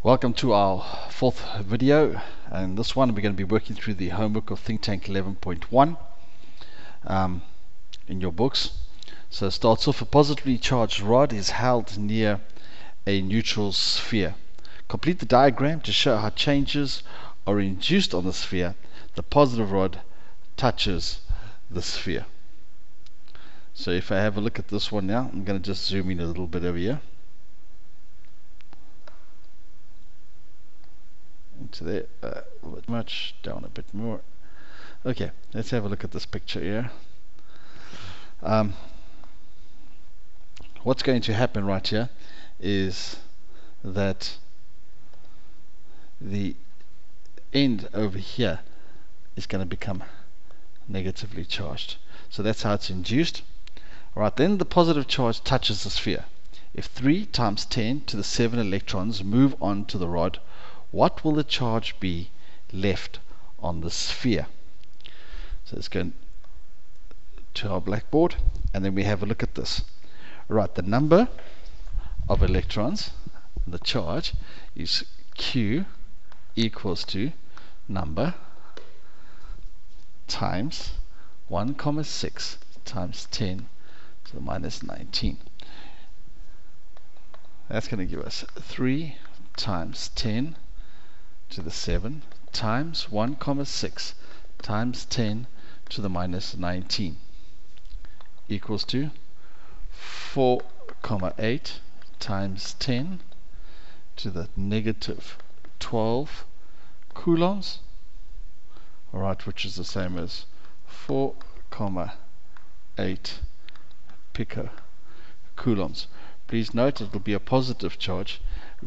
Welcome to our fourth video, and this one we're going to be working through the homework of Think Tank 11.1 in your books. So it starts off: a positively charged rod is held near a neutral sphere. Complete the diagram to show how changes are induced on the sphere. The positive rod touches the sphere. So if I have a look at this one now, I'm going to just zoom in a little bit over here. Into there, a little bit much, down a bit more. Okay, let's have a look at this picture here. What's going to happen right here is that the end over here is going to become negatively charged. So that's how it's induced. Alright, then the positive charge touches the sphere. If 3 times 10 to the 7 electrons move on to the rod, what will the charge be left on the sphere? So let's go to our blackboard, and then we have a look at this. Right, the number of electrons, the charge, is Q equals to number times 1,6 times 10 to the minus 19. That's going to give us 3 times 10 to the 7 times 1,6 times 10 to the minus 19 equals to 4,8 times 10 to the negative 12 coulombs, alright, which is the same as 4,8 picocoulombs. Please note it will be a positive charge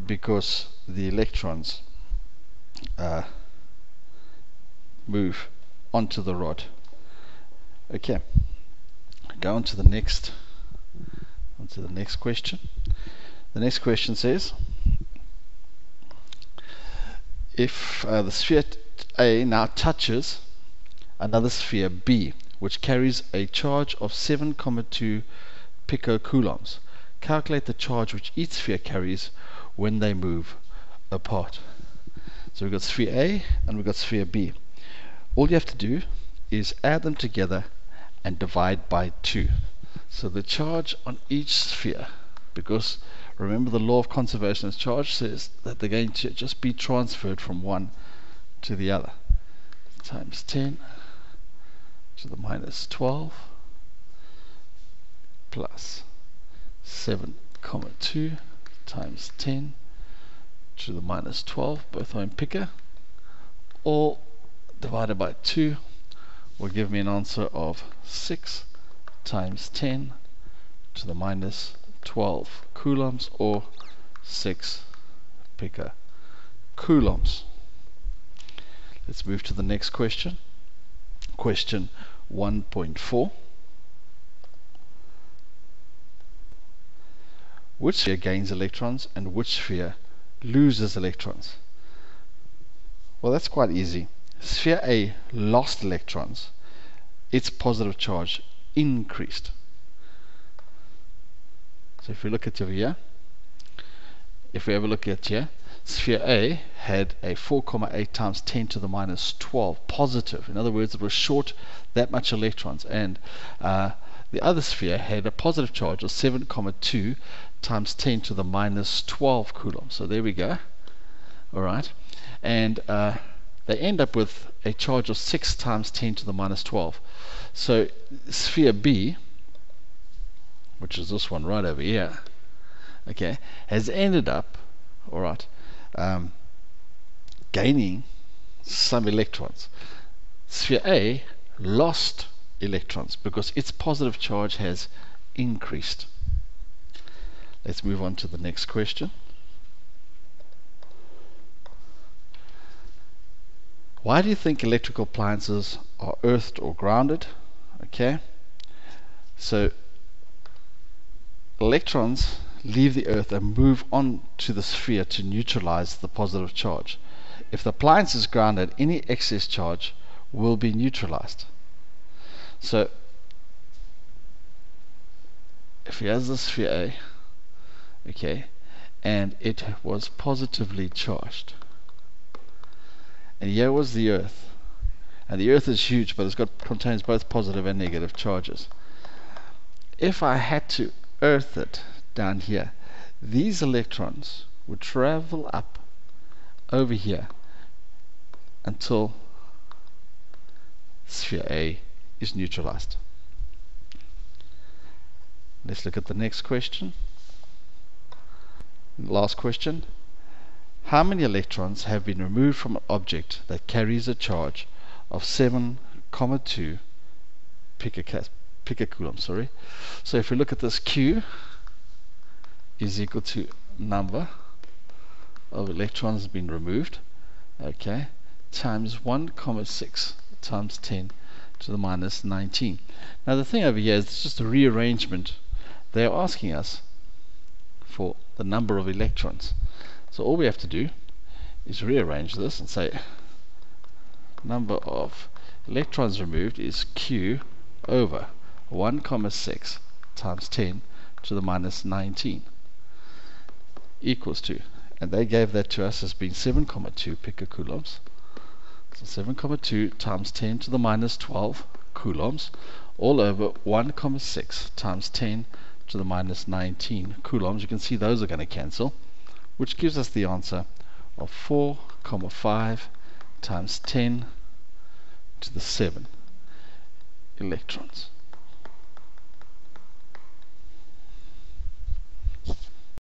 because the electrons move onto the rod. Okay, go on to the next question. The next question says, if the sphere A now touches another sphere B, which carries a charge of 7,2 picocoulombs, calculate the charge which each sphere carries when they move apart. So we've got sphere A and we've got sphere B. All you have to do is add them together and divide by 2. So the charge on each sphere, because remember the law of conservation of charge says that they're going to just be transferred from one to the other, times 10 to the minus 12 plus 7,2 times 10 to the minus 12, both are in pica, all divided by 2 will give me an answer of 6 times 10 to the minus 12 coulombs, or 6 picocoulombs. Let's move to the next question. Question 1.4. Which sphere gains electrons and which sphere loses electrons? Well, that's quite easy. Sphere A lost electrons. Its positive charge increased. So if we look at over here, if we have a look at here, sphere A had a 4,8 times 10 to the minus 12 positive. In other words, it was short that much electrons, and the other sphere had a positive charge of 7,2 times 10 to the minus 12 coulombs. So there we go. Alright. And they end up with a charge of 6 times 10 to the minus 12. So sphere B, which is this one right over here, okay, has ended up, alright, gaining some electrons. Sphere A lost electrons because its positive charge has increased. Let's move on to the next question. Why do you think electrical appliances are earthed or grounded? Okay, so electrons leave the earth and move on to the sphere to neutralize the positive charge. If the appliance is grounded, any excess charge will be neutralized. So if he has the sphere A, okay, and it was positively charged. And here was the Earth. And the Earth is huge, but contains both positive and negative charges. If I had to earth it down here, these electrons would travel up over here until sphere A is neutralized. Let's look at the next question. Last question. How many electrons have been removed from an object that carries a charge of 7,2 picocoulombs? So if we look at this, Q is equal to number of electrons being removed, okay, times 1,6 times 10 to the minus 19. Now the thing over here is just a rearrangement. They're asking us for the number of electrons. So all we have to do is rearrange this and say number of electrons removed is Q over 1,6 times 10 to the minus 19 equals to, and they gave that to us as being 7,2 picocoulombs. So 7,2 times 10 to the minus 12 coulombs all over 1,6 times 10 to the minus 19 coulombs. You can see those are going to cancel, which gives us the answer of 4,5 times 10 to the 7 electrons.